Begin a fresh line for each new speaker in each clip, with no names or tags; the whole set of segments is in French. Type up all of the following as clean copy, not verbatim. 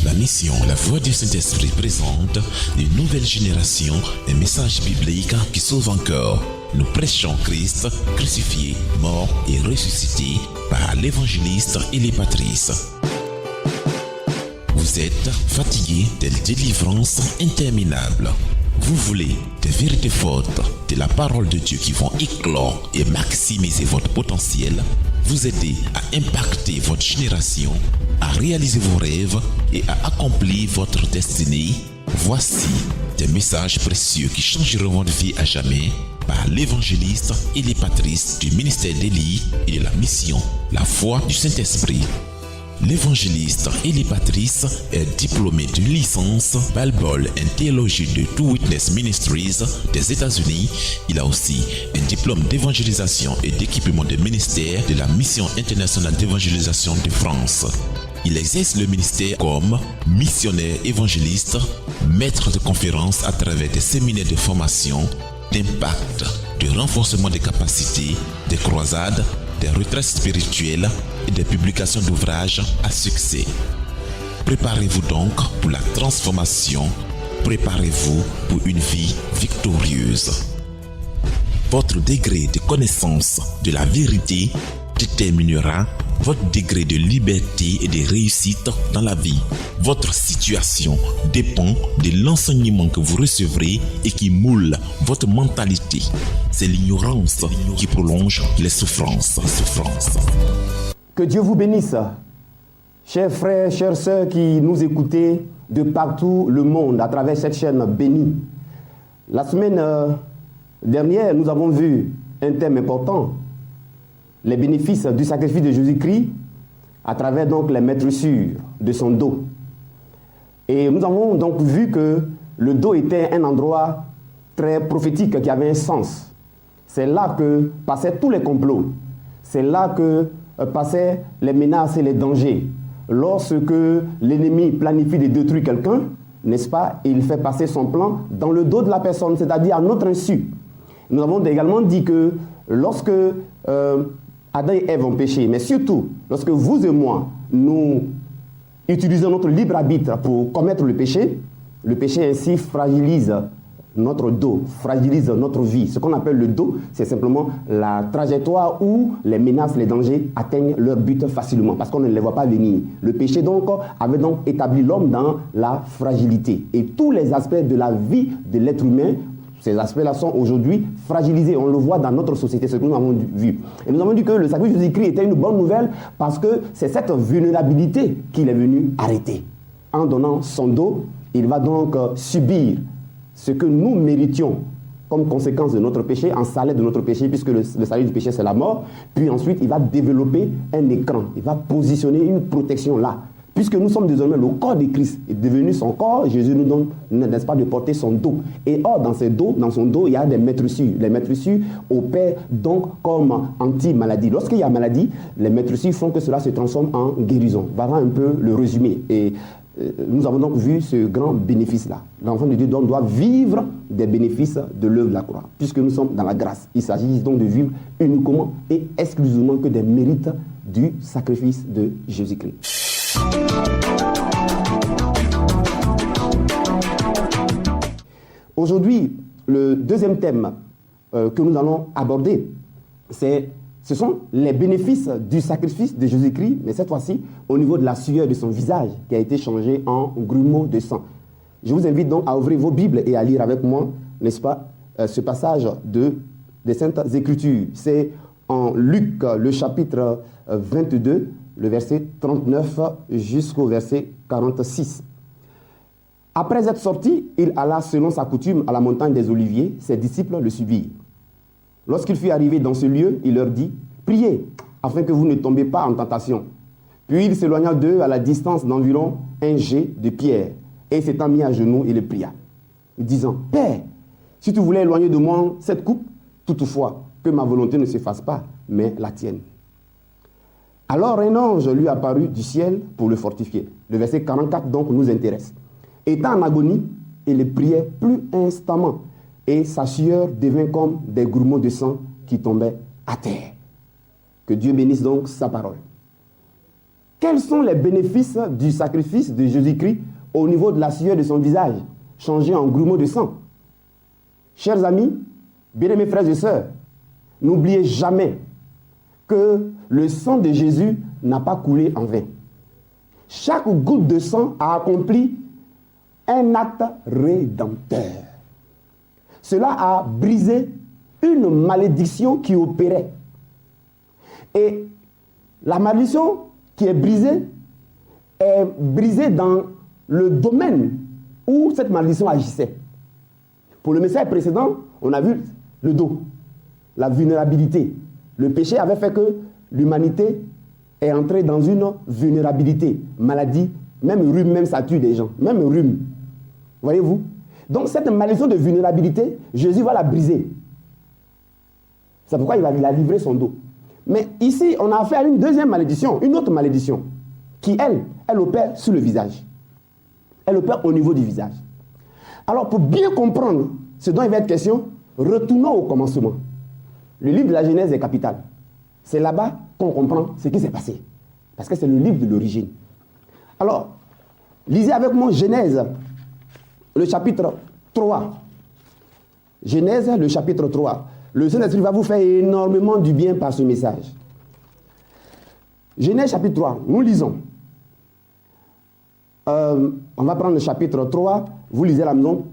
La mission La Voix du Saint-Esprit présente une nouvelle génération de messages bibliques qui sauvent encore. Nous prêchons Christ crucifié, mort et ressuscité par l'évangéliste Élie Patrice. Vous êtes fatigué de délivrances interminables. Vous voulez des vérités fortes de la parole de Dieu qui vont éclore et maximiser votre potentiel, vous aider à impacter votre génération, à réaliser vos rêves et à accomplir votre destinée. Voici des messages précieux qui changeront votre vie à jamais par l'évangéliste Élie Patrice du ministère d'Élie et de la mission La Voix du Saint-Esprit. L'évangéliste Élie Patrice est diplômé de licence Bible and Theology de Two Witness Ministries des États-Unis. Il a aussi un diplôme d'évangélisation et d'équipement de ministère de la Mission internationale d'évangélisation de France. Il exerce le ministère comme missionnaire évangéliste, maître de conférences à travers des séminaires de formation, d'impact, de renforcement des capacités, des croisades, des retraites spirituelles et des publications d'ouvrages à succès. Préparez-vous donc pour la transformation. Préparez-vous pour une vie victorieuse. Votre degré de connaissance de la vérité déterminera votre degré de liberté et de réussite dans la vie. Votre situation dépend de l'enseignement que vous recevrez et qui moule votre mentalité. C'est l'ignorance qui prolonge les souffrances.
Que Dieu vous bénisse. Chers frères, chères sœurs qui nous écoutez de partout le monde à travers cette chaîne bénie. La semaine dernière, nous avons vu un thème important. Les bénéfices du sacrifice de Jésus-Christ à travers donc les maîtressures de son dos. Et nous avons donc vu que le dos était un endroit très prophétique qui avait un sens. C'est là que passaient tous les complots. C'est là que passaient les menaces et les dangers. Lorsque l'ennemi planifie de détruire quelqu'un, n'est-ce pas, il fait passer son plan dans le dos de la personne, c'est-à-dire à notre insu. Nous avons également dit que lorsque Adam et Ève ont péché, mais surtout, lorsque vous et moi, nous utilisons notre libre arbitre pour commettre le péché ainsi fragilise notre dos, fragilise notre vie. Ce qu'on appelle le dos, c'est simplement la trajectoire où les menaces, les dangers atteignent leur but facilement, parce qu'on ne les voit pas venir. Le péché donc avait donc établi l'homme dans la fragilité. Et tous les aspects de la vie de l'être humain, ces aspects-là sont aujourd'hui fragilisés. On le voit dans notre société, ce que nous avons vu. Et nous avons dit que le sacrifice de Jésus-Christ était une bonne nouvelle parce que c'est cette vulnérabilité qu'il est venu arrêter. En donnant son dos, il va donc subir ce que nous méritions comme conséquence de notre péché, en salaire de notre péché, puisque le salaire du péché c'est la mort. Puis ensuite, il va développer un écran. Il va positionner une protection là. Puisque nous sommes désormais le corps de Christ, est devenu son corps, Jésus nous donne, n'est-ce pas, de porter son dos. Et or, dans son dos, il y a des maîtressures. Les maîtressures opèrent donc comme anti-maladie. Lorsqu'il y a maladie, les maîtressures font que cela se transforme en guérison. Voilà un peu le résumé. Et nous avons donc vu ce grand bénéfice-là. L'enfant de Dieu donc doit vivre des bénéfices de l'œuvre de la croix, puisque nous sommes dans la grâce. Il s'agit donc de vivre uniquement et exclusivement que des mérites du sacrifice de Jésus-Christ. Aujourd'hui, le deuxième thème que nous allons aborder, ce sont les bénéfices du sacrifice de Jésus-Christ, mais cette fois-ci au niveau de la sueur de son visage qui a été changé en grumeaux de sang. Je vous invite donc à ouvrir vos Bibles et à lire avec moi, n'est-ce pas, ce passage des Saintes Écritures. C'est en Luc, le chapitre 22, le verset 39 jusqu'au verset 46. Après être sorti, il alla selon sa coutume à la montagne des Oliviers. Ses disciples le suivirent. Lorsqu'il fut arrivé dans ce lieu, il leur dit « Priez, afin que vous ne tombiez pas en tentation. » Puis il s'éloigna d'eux à la distance d'environ un jet de pierre, et s'étant mis à genoux, il le pria, disant « Père, si tu voulais éloigner de moi cette coupe, toutefois, que ma volonté ne se fasse pas, mais la tienne. » Alors un ange lui apparut du ciel pour le fortifier. Le verset 44 donc nous intéresse. Étant en agonie, il priait plus instamment, et sa sueur devint comme des grumeaux de sang qui tombaient à terre. Que Dieu bénisse donc sa parole. Quels sont les bénéfices du sacrifice de Jésus-Christ au niveau de la sueur de son visage, changé en grumeaux de sang? Chers amis, bien-aimés frères et sœurs, n'oubliez jamais que le sang de Jésus n'a pas coulé en vain. Chaque goutte de sang a accompli un acte rédempteur. Cela a brisé une malédiction qui opérait. Et la malédiction qui est brisée dans le domaine où cette malédiction agissait. Pour le message précédent, on a vu le dos, la vulnérabilité. Le péché avait fait que l'humanité est entrée dans une vulnérabilité, maladie, même rhume, même ça tue des gens, même rhume. Voyez-vous? Donc cette malédiction de vulnérabilité, Jésus va la briser. C'est pourquoi il a livré son dos. Mais ici, on a affaire à une deuxième malédiction, une autre malédiction, qui, elle opère sur le visage. Elle opère au niveau du visage. Alors, pour bien comprendre ce dont il va être question, retournons au commencement. Le livre de la Genèse est capital. C'est là-bas qu'on comprend ce qui s'est passé. Parce que c'est le livre de l'origine. Alors, lisez avec moi Genèse, le chapitre 3. Genèse, le chapitre 3. Le Saint-Esprit va vous faire énormément du bien par ce message. Genèse chapitre 3, nous lisons. On va prendre le chapitre 3, vous lisez à la maison,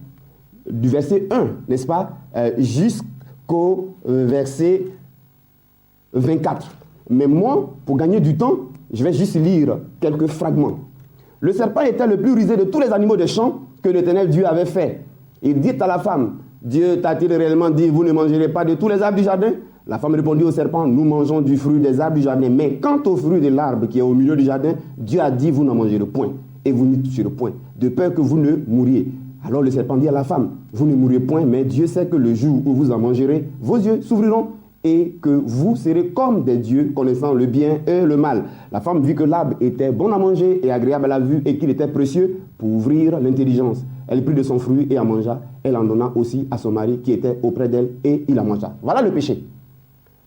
du verset 1, n'est-ce pas, jusqu'au verset 24. Mais moi, pour gagner du temps, je vais juste lire quelques fragments. Le serpent était le plus rusé de tous les animaux des champs que l'Éternel Dieu avait fait. Il dit à la femme, Dieu t'a-t-il réellement dit, vous ne mangerez pas de tous les arbres du jardin? La femme répondit au serpent, nous mangeons du fruit des arbres du jardin. Mais quant au fruit de l'arbre qui est au milieu du jardin, Dieu a dit, vous n'en mangerez point. Et vous n'y toucherez point, de peur que vous ne mouriez. Alors le serpent dit à la femme, vous ne mourrez point, mais Dieu sait que le jour où vous en mangerez, vos yeux s'ouvriront et que vous serez comme des dieux, connaissant le bien et le mal. La femme vit que l'arbre était bon à manger et agréable à la vue et qu'il était précieux pour ouvrir l'intelligence. Elle prit de son fruit et en mangea. Elle en donna aussi à son mari qui était auprès d'elle et il en mangea. Voilà le péché.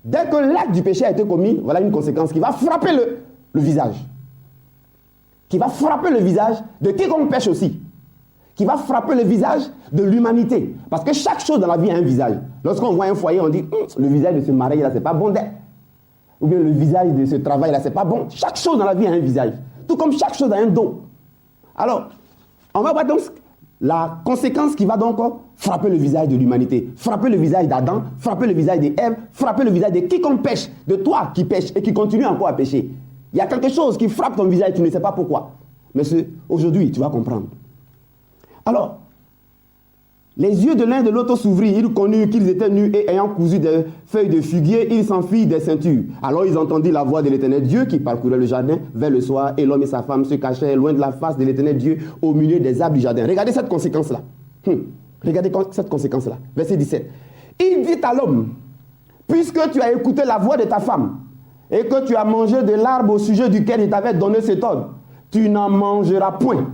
Dès que l'acte du péché a été commis, voilà une conséquence qui va frapper le visage. Qui va frapper le visage de quiconque pêche aussi. Qui va frapper le visage de l'humanité. Parce que chaque chose dans la vie a un visage. Lorsqu'on voit un foyer, on dit, le visage de ce mari là, c'est pas bon d'être. Ou bien le visage de ce travail là, c'est pas bon. Chaque chose dans la vie a un visage. Tout comme chaque chose a un dos. Alors, on va voir donc la conséquence qui va donc frapper le visage de l'humanité. Frapper le visage d'Adam, frapper le visage d'Ève, frapper le visage de quiconque pêche, de toi qui pêche et qui continue encore à pêcher. Il y a quelque chose qui frappe ton visage, tu ne sais pas pourquoi. Mais aujourd'hui, tu vas comprendre. Alors, les yeux de l'un et de l'autre s'ouvrirent, ils connurent qu'ils étaient nus et ayant cousu des feuilles de figuier, ils s'enfuirent des ceintures. Alors ils entendirent la voix de l'Éternel Dieu qui parcourait le jardin vers le soir et l'homme et sa femme se cachaient loin de la face de l'Éternel Dieu au milieu des arbres du jardin. Regardez cette conséquence-là. Regardez cette conséquence-là. Verset 17. Il dit à l'homme, puisque tu as écouté la voix de ta femme et que tu as mangé de l'arbre au sujet duquel il t'avait donné cet ordre, tu n'en mangeras point.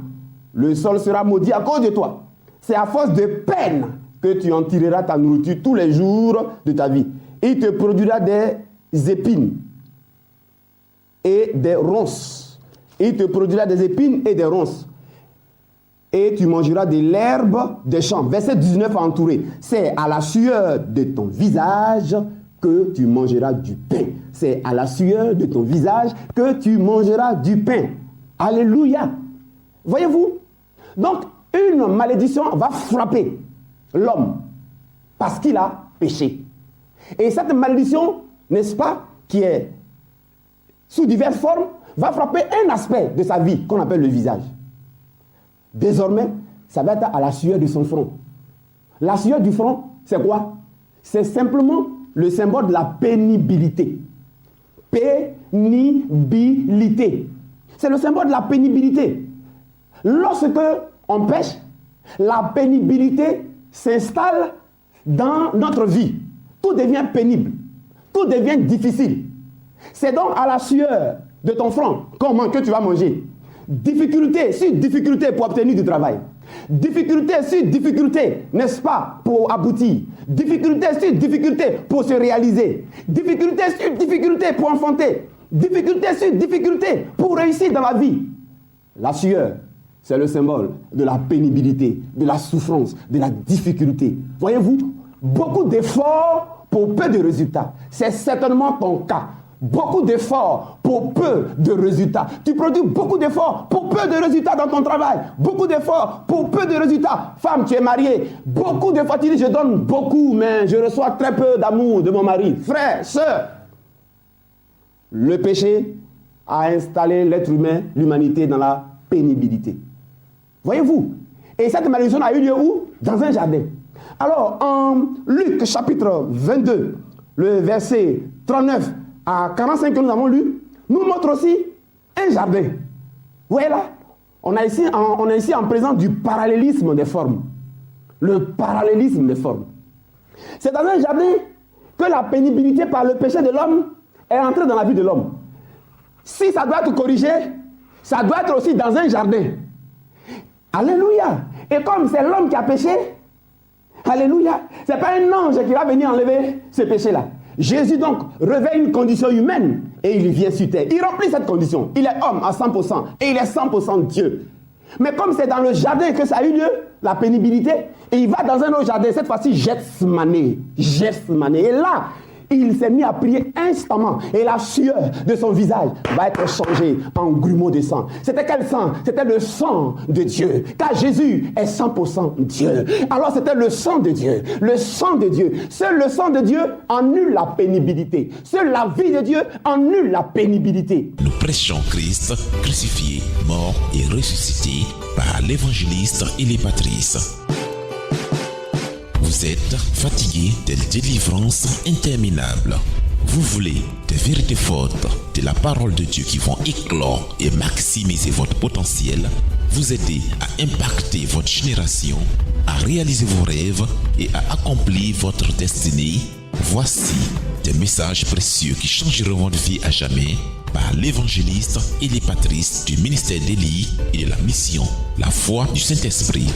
Le sol sera maudit à cause de toi. C'est à force de peine que tu en tireras ta nourriture tous les jours de ta vie. Il te produira des épines et des ronces. Il te produira des épines et des ronces. Et tu mangeras de l'herbe des champs. Verset 19 entouré. C'est à la sueur de ton visage que tu mangeras du pain. C'est à la sueur de ton visage que tu mangeras du pain. Alléluia. Voyez-vous? Donc, une malédiction va frapper l'homme parce qu'il a péché. Et cette malédiction, n'est-ce pas, qui est sous diverses formes, va frapper un aspect de sa vie qu'on appelle le visage. Désormais, ça va être à la sueur de son front. La sueur du front, c'est quoi? C'est simplement le symbole de la pénibilité. Pénibilité. C'est le symbole de la pénibilité. Lorsque on pêche, la pénibilité s'installe dans notre vie. Tout devient pénible. Tout devient difficile. C'est donc à la sueur de ton front que tu vas manger. Difficulté sur difficulté pour obtenir du travail. Difficulté sur difficulté, n'est-ce pas, pour aboutir. Difficulté sur difficulté pour se réaliser. Difficulté sur difficulté pour enfanter. difficulté sur difficulté pour réussir dans la vie. La sueur, c'est le symbole de la pénibilité, de la souffrance, de la difficulté. Voyez-vous, beaucoup d'efforts pour peu de résultats. C'est certainement ton cas. Beaucoup d'efforts pour peu de résultats. Tu produis beaucoup d'efforts pour peu de résultats dans ton travail. Beaucoup d'efforts pour peu de résultats. Femme, tu es mariée. Beaucoup d'efforts. Tu dis, je donne beaucoup, mais je reçois très peu d'amour de mon mari. Frère, sœur, le péché a installé l'être humain, l'humanité, dans la pénibilité. Voyez-vous? Et cette malédiction a eu lieu où? Dans un jardin. Alors, en Luc chapitre 22, le verset 39 à 45 que nous avons lu, nous montre aussi un jardin. Vous voyez là? On est ici en présence du parallélisme des formes. Le parallélisme des formes. C'est dans un jardin que la pénibilité par le péché de l'homme est entrée dans la vie de l'homme. Si ça doit être corrigé, ça doit être aussi dans un jardin. Alléluia. Et comme c'est l'homme qui a péché, alléluia, ce n'est pas un ange qui va venir enlever ce péché-là. Jésus donc revêt une condition humaine et il vient sur terre. Il remplit cette condition. Il est homme à 100% et il est 100% Dieu. Mais comme c'est dans le jardin que ça a eu lieu, la pénibilité, et il va dans un autre jardin, cette fois-ci Gethsemane. Et là, il s'est mis à prier instamment et la sueur de son visage va être changée en grumeaux de sang. C'était quel sang? C'était le sang de Dieu. Car Jésus est 100% Dieu. Alors c'était le sang de Dieu. Le sang de Dieu. Seul le sang de Dieu annule la pénibilité. Seule la vie de Dieu annule la pénibilité.
Nous prêchons Christ crucifié, mort et ressuscité par l'évangéliste Élie Patrice. Vous êtes fatigué des délivrances interminables. Vous voulez des vérités fortes, de la parole de Dieu qui vont éclore et maximiser votre potentiel, vous aider à impacter votre génération, à réaliser vos rêves et à accomplir votre destinée. Voici des messages précieux qui changeront votre vie à jamais par l'évangéliste Élie Patrice du ministère d'Élie et de la mission La Foi du Saint-Esprit.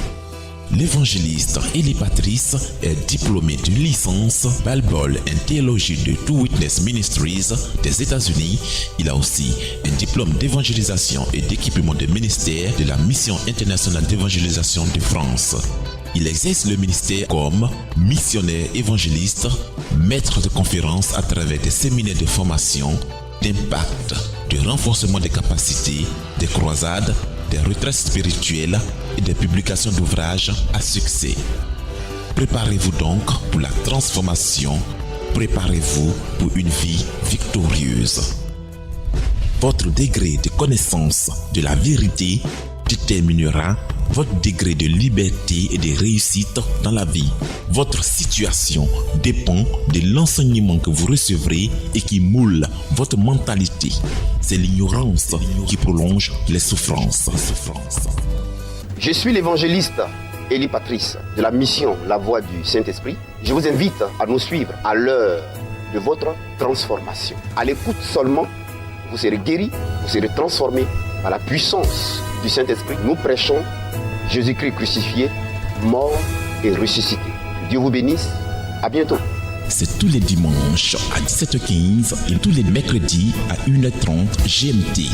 L'évangéliste Élie Patrice est diplômé d'une licence Bible and Theology de Two Witness Ministries des États-Unis. Il a aussi un diplôme d'évangélisation et d'équipement de ministère de la Mission internationale d'évangélisation de France. Il exerce le ministère comme missionnaire évangéliste, maître de conférences à travers des séminaires de formation, d'impact, de renforcement des capacités, des croisades, des retraites spirituelles et des publications d'ouvrages à succès. Préparez-vous donc pour la transformation. Préparez-vous pour une vie victorieuse. Votre degré de connaissance de la vérité déterminera votre degré de liberté et de réussite dans la vie. Votre situation dépend de l'enseignement que vous recevrez et qui moule votre mentalité. C'est l'ignorance qui prolonge les souffrances.
Je suis l'évangéliste Élie Patrice de la mission La Voix du Saint-Esprit. Je vous invite à nous suivre à l'heure de votre transformation. À l'écoute seulement, vous serez guéris, vous serez transformés par la puissance du Saint-Esprit. Nous prêchons Jésus-Christ crucifié, mort et ressuscité. Dieu vous bénisse. À bientôt.
C'est tous les dimanches à 17h15 et tous les mercredis à 1h30 GMT.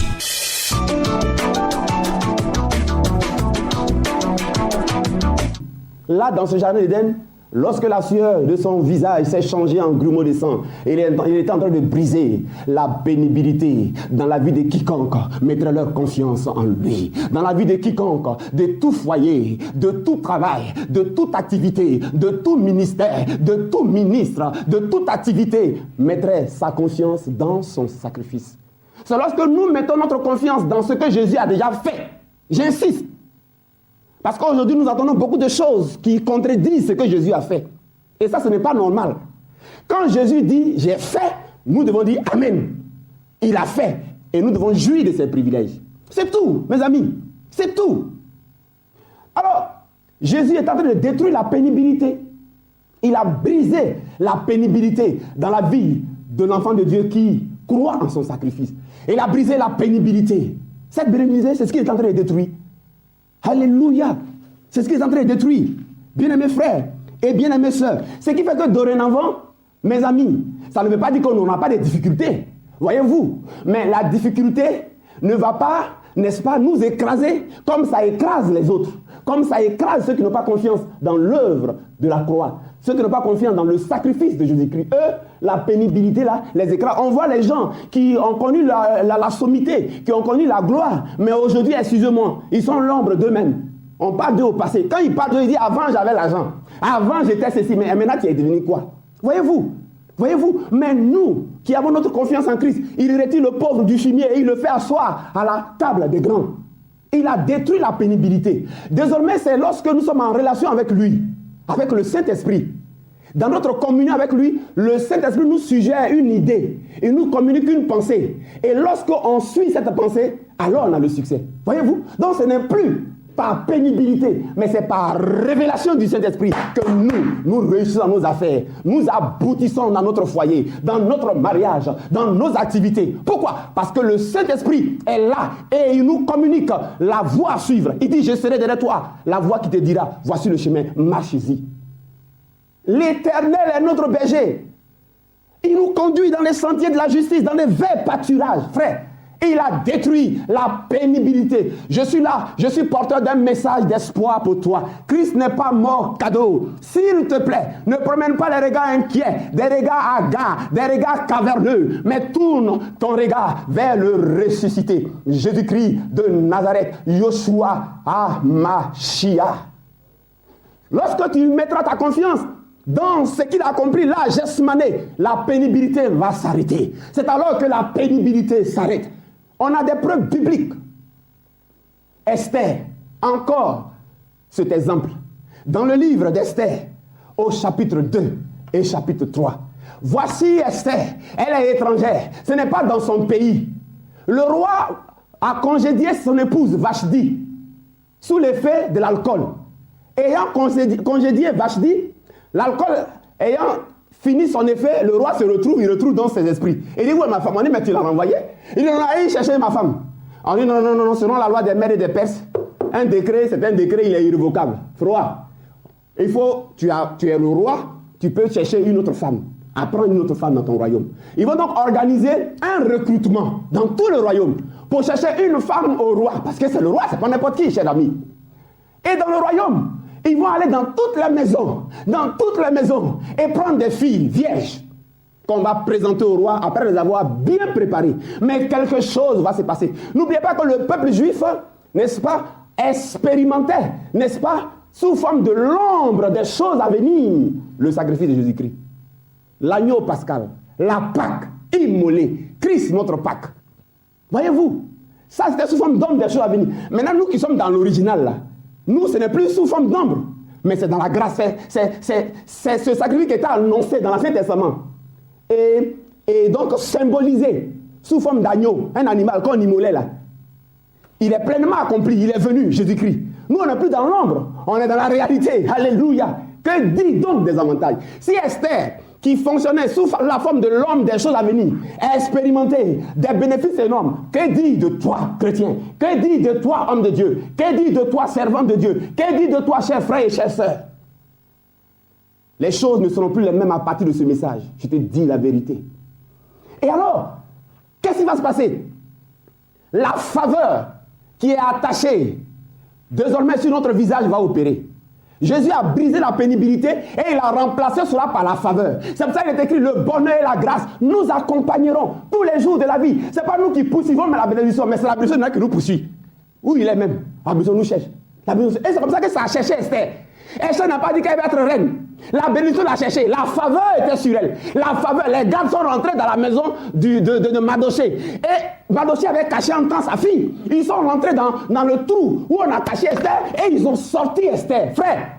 Là, dans ce jardin d'Éden, lorsque la sueur de son visage s'est changée en grumeaux de sang, il était en train de briser la pénibilité dans la vie de quiconque mettrait leur confiance en lui. Dans la vie de quiconque, de tout foyer, de tout travail, de toute activité, de tout ministère, de tout ministre, de toute activité, mettrait sa confiance dans son sacrifice. C'est lorsque nous mettons notre confiance dans ce que Jésus a déjà fait. J'insiste. Parce qu'aujourd'hui, nous entendons beaucoup de choses qui contredisent ce que Jésus a fait. Et ça, ce n'est pas normal. Quand Jésus dit « j'ai fait », nous devons dire « Amen ». Il a fait. Et nous devons jouir de ses privilèges. C'est tout, mes amis. C'est tout. Alors, Jésus est en train de détruire la pénibilité. Il a brisé la pénibilité dans la vie de l'enfant de Dieu qui croit en son sacrifice. Il a brisé la pénibilité. Cette pénibilité, c'est ce qu'il est en train de détruire. Alléluia. C'est ce qui est en train de détruire. Bien-aimés frères et bien-aimés sœurs. Ce qui fait que dorénavant, mes amis, ça ne veut pas dire qu'on n'aura pas de difficultés. Voyez-vous, mais la difficulté ne va pas, n'est-ce pas, nous écraser comme ça écrase les autres, comme ça écrase ceux qui n'ont pas confiance dans l'œuvre de la croix, ceux qui n'ont pas confiance dans le sacrifice de Jésus-Christ. Eux, la pénibilité là, les écrase. On voit les gens qui ont connu la sommité, qui ont connu la gloire, mais aujourd'hui, excusez-moi, ils sont l'ombre d'eux-mêmes. On parle d'eux au passé. Quand ils parlent d'eux, ils disent avant j'avais l'argent, avant j'étais ceci, mais maintenant tu es devenu quoi? Voyez-vous, mais nous qui avons notre confiance en Christ, il retire le pauvre du fumier et il le fait asseoir à la table des grands. Il a détruit la pénibilité. Désormais, c'est lorsque nous sommes en relation avec lui, avec le Saint-Esprit, dans notre communion avec lui, le Saint-Esprit nous suggère une idée, il nous communique une pensée. Et lorsqu'on suit cette pensée, alors on a le succès. Voyez-vous? Donc ce n'est plus par pénibilité, mais c'est par révélation du Saint-Esprit que nous réussissons dans nos affaires, nous aboutissons dans notre foyer, dans notre mariage, dans nos activités. Pourquoi? Parce que le Saint-Esprit est là et il nous communique la voie à suivre. Il dit, je serai derrière toi, la voie qui te dira, voici le chemin, marche-y. L'Éternel est notre berger. Il nous conduit dans les sentiers de la justice, dans les verts pâturages, frère. Il a détruit la pénibilité. Je suis là, je suis porteur d'un message d'espoir pour toi. Christ n'est pas mort cadeau. S'il te plaît, ne promène pas les regards inquiets, des regards hagards, des regards caverneux, mais tourne ton regard vers le ressuscité. Jésus-Christ de Nazareth, Yoshua HaMashiach. Lorsque tu mettras ta confiance dans ce qu'il a accompli là, Gethsémané, la pénibilité va s'arrêter. C'est alors que la pénibilité s'arrête. On a des preuves bibliques. Esther, encore cet exemple. Dans le livre d'Esther, au chapitre 2 et chapitre 3. Voici Esther, elle est étrangère. Ce n'est pas dans son pays. Le roi a congédié son épouse Vashti sous l'effet de l'alcool. Ayant congédié Vashti, l'alcool ayant fini son effet, le roi il retrouve dans ses esprits. Il dit, où est ma femme? On dit, mais tu l'as renvoyée? Il dit, non, il cherchait ma femme. On dit, non, selon la loi des Mèdes et des Perses, un décret, c'est un décret, il est irrévocable. Roi, il faut, tu es le roi, tu peux chercher une autre femme, apprendre une autre femme dans ton royaume. Ils vont donc organiser un recrutement dans tout le royaume pour chercher une femme au roi, parce que c'est le roi, c'est pas n'importe qui, cher ami. Et dans le royaume, ils vont aller dans toutes les maisons, et prendre des filles vierges qu'on va présenter au roi après les avoir bien préparées. Mais quelque chose va se passer. N'oubliez pas que le peuple juif, n'est-ce pas, expérimentait, n'est-ce pas, sous forme de l'ombre des choses à venir, le sacrifice de Jésus-Christ. L'agneau pascal, la Pâque immolée, Christ notre Pâque. Voyez-vous, ça c'était sous forme d'ombre des choses à venir. Maintenant, nous qui sommes dans l'original là, nous, ce n'est plus sous forme d'ombre, mais c'est dans la grâce. C'est ce sacrifice qui était annoncé dans l'Ancien Testament. Et donc symbolisé sous forme d'agneau, un animal qu'on immolait là. Il est pleinement accompli, il est venu, Jésus-Christ. Nous, on n'est plus dans l'ombre, on est dans la réalité. Alléluia. Que dit donc des avantages? Si Esther, qui fonctionnait sous la forme de l'homme des choses à venir, a expérimenté des bénéfices énormes, que dit de toi, chrétien? Que dit de toi, homme de Dieu? Que dit de toi, servant de Dieu? Que dit de toi, chers frères et chères sœurs? Les choses ne seront plus les mêmes à partir de ce message. Je te dis la vérité. Et alors, qu'est-ce qui va se passer? La faveur qui est attachée désormais sur notre visage va opérer. Jésus a brisé la pénibilité et il a remplacé cela par la faveur. C'est pour ça qu'il est écrit, le bonheur et la grâce nous accompagneront tous les jours de la vie. Ce n'est pas nous qui poursuivons mais la bénédiction, mais c'est la bénédiction qui nous poursuit. Où il est même, la bénédiction nous cherche. Et c'est comme ça que ça a cherché Esther. Esther n'a pas dit qu'elle va être reine. La bénédiction l'a cherché. La faveur était sur elle. La faveur, les gardes sont rentrés dans la maison de Mardochée. Et Mardochée avait caché en temps sa fille. Ils sont rentrés dans le trou où on a caché Esther et ils ont sorti Esther. Frère,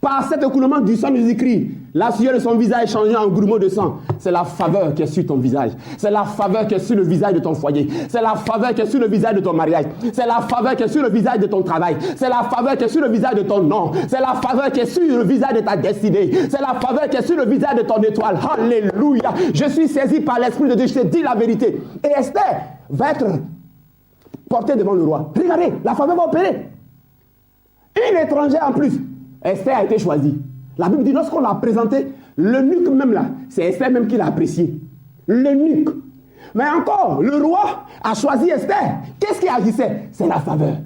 par cet écoulement du sang de Jésus-Christ, la sueur de son visage changé en grumeau de sang. C'est la faveur qui est sur ton visage. C'est la faveur qui est sur le visage de ton foyer. C'est la faveur qui est sur le visage de ton mariage. C'est la faveur qui est sur le visage de ton travail. C'est la faveur qui est sur le visage de ton nom. C'est la faveur qui est sur le visage de ta destinée. C'est la faveur qui est sur le visage de ton étoile. Alléluia. Je suis saisi par l'Esprit de Dieu. Je te dis la vérité. Et Esther va être portée devant le roi. Regardez, la faveur va opérer. Une étrangère en plus. Esther a été choisie. La Bible dit, lorsqu'on l'a présenté, l'eunuque même là, c'est Esther même qui l'a apprécié. L'eunuque. Mais encore, le roi a choisi Esther. Qu'est-ce qui agissait? C'est la faveur.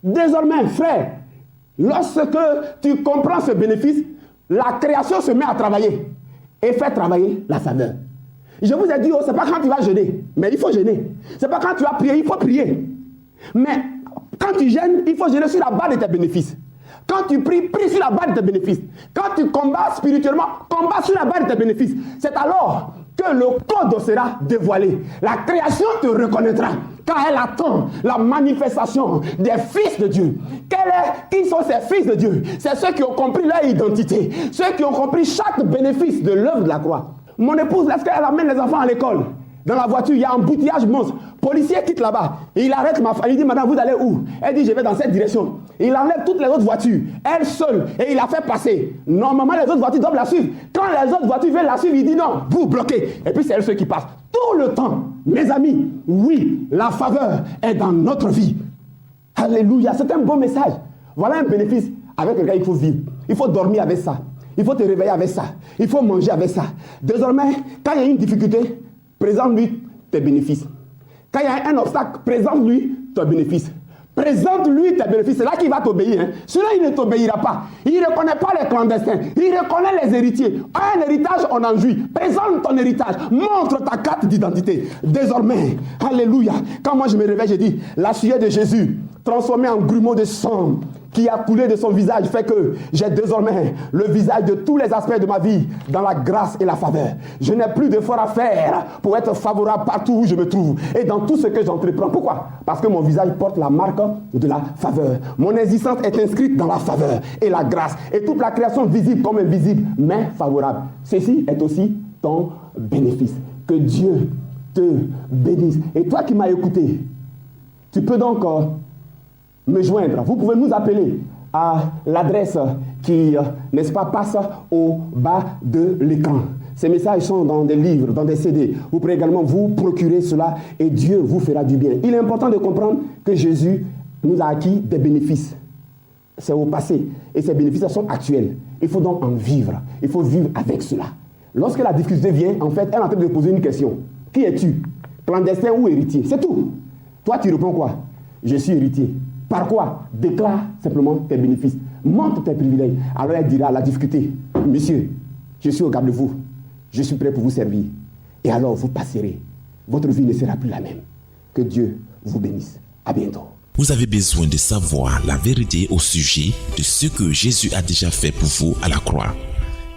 Désormais, frère, lorsque tu comprends ce bénéfice, la création se met à travailler et fait travailler la faveur. Je vous ai dit, ce n'est pas quand tu vas jeûner, mais il faut jeûner. Ce n'est pas quand tu vas prier, il faut prier. Mais quand tu jeûnes, il faut jeûner sur la base de tes bénéfices. Quand tu pries, prie sur la base de tes bénéfices. Quand tu combats spirituellement, combat sur la base de tes bénéfices. C'est alors que le code sera dévoilé. La création te reconnaîtra car elle attend la manifestation des fils de Dieu. Qui sont ces fils de Dieu? C'est ceux qui ont compris leur identité, ceux qui ont compris chaque bénéfice de l'œuvre de la croix. Mon épouse, lorsqu'elle amène les enfants à l'école, dans la voiture, il y a un embouteillage monstre. Policier quitte là-bas. Il arrête ma femme. Il dit, madame, vous allez où? Elle dit, je vais dans cette direction. Il enlève toutes les autres voitures, elle seule, et il la fait passer. Normalement, les autres voitures doivent la suivre. Quand les autres voitures veulent la suivre, il dit non, vous bloquez. Et puis c'est elle ceux qui passent. Tout le temps, mes amis, oui, la faveur est dans notre vie. Alléluia, c'est un beau message. Voilà un bénéfice avec lequel il faut vivre. Il faut dormir avec ça. Il faut te réveiller avec ça. Il faut manger avec ça. Désormais, quand il y a une difficulté, présente-lui tes bénéfices. Quand il y a un obstacle, présente-lui tes bénéfices. Présente-lui tes bénéfices. C'est là qu'il va t'obéir. Hein. Sinon, il ne t'obéira pas. Il ne reconnaît pas les clandestins. Il reconnaît les héritiers. Un héritage, on en jouit. Présente ton héritage. Montre ta carte d'identité. Désormais, alléluia. Quand moi je me réveille, je dis, la sueur de Jésus, transformée en grumeau de sang, qui a coulé de son visage, fait que j'ai désormais le visage de tous les aspects de ma vie dans la grâce et la faveur. Je n'ai plus d'efforts à faire pour être favorable partout où je me trouve et dans tout ce que j'entreprends. Pourquoi? Parce que mon visage porte la marque de la faveur. Mon existence est inscrite dans la faveur et la grâce. Et toute la création visible comme invisible, mais favorable. Ceci est aussi ton bénéfice. Que Dieu te bénisse. Et toi qui m'as écouté, tu peux donc me joindre. Vous pouvez nous appeler à l'adresse qui, n'est-ce pas, passe au bas de l'écran. Ces messages sont dans des livres, dans des CD. Vous pourrez également vous procurer cela et Dieu vous fera du bien. Il est important de comprendre que Jésus nous a acquis des bénéfices. C'est au passé et ces bénéfices sont actuels. Il faut donc en vivre. Il faut vivre avec cela. Lorsque la difficulté vient, en fait, elle est en train de poser une question. Qui es-tu? Clandestin ou héritier? C'est tout. Toi, tu réponds quoi? Je suis héritier. Par quoi? Déclare simplement tes bénéfices. Montre tes privilèges. Alors elle dira à la difficulté, monsieur, je suis au garde de vous. Je suis prêt pour vous servir. Et alors vous passerez. Votre vie ne sera plus la même. Que Dieu vous bénisse. À bientôt.
Vous avez besoin de savoir la vérité au sujet de ce que Jésus a déjà fait pour vous à la croix.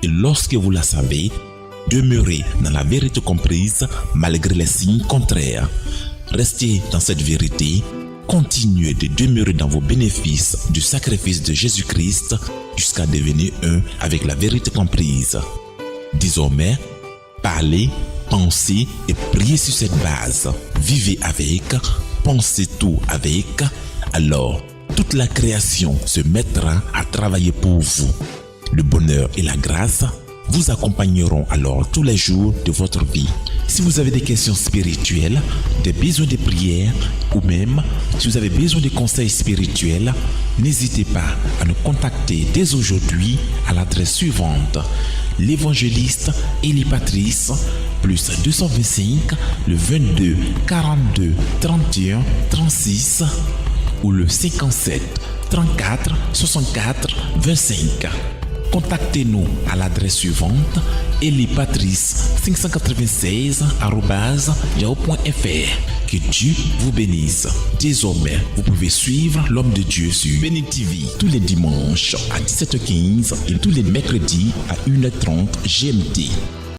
Et lorsque vous la savez, demeurez dans la vérité comprise malgré les signes contraires. Restez dans cette vérité. Continuez de demeurer dans vos bénéfices du sacrifice de Jésus-Christ jusqu'à devenir un avec la vérité comprise. Désormais, parlez, pensez et priez sur cette base. Vivez avec, pensez tout avec, alors toute la création se mettra à travailler pour vous. Le bonheur et la grâce vous accompagneront alors tous les jours de votre vie. Si vous avez des questions spirituelles, des besoins de prière ou même si vous avez besoin de conseils spirituels, n'hésitez pas à nous contacter dès aujourd'hui à l'adresse suivante: l'évangéliste Élie Patrice, plus 225 le 22 42 31 36 ou le 57 34 64 25. Contactez-nous à l'adresse suivante: elipatrice596@yahoo.fr. Que Dieu vous bénisse. Désormais, vous pouvez suivre l'homme de Dieu sur Béni TV tous les dimanches à 17h15 et tous les mercredis à 1h30 GMT.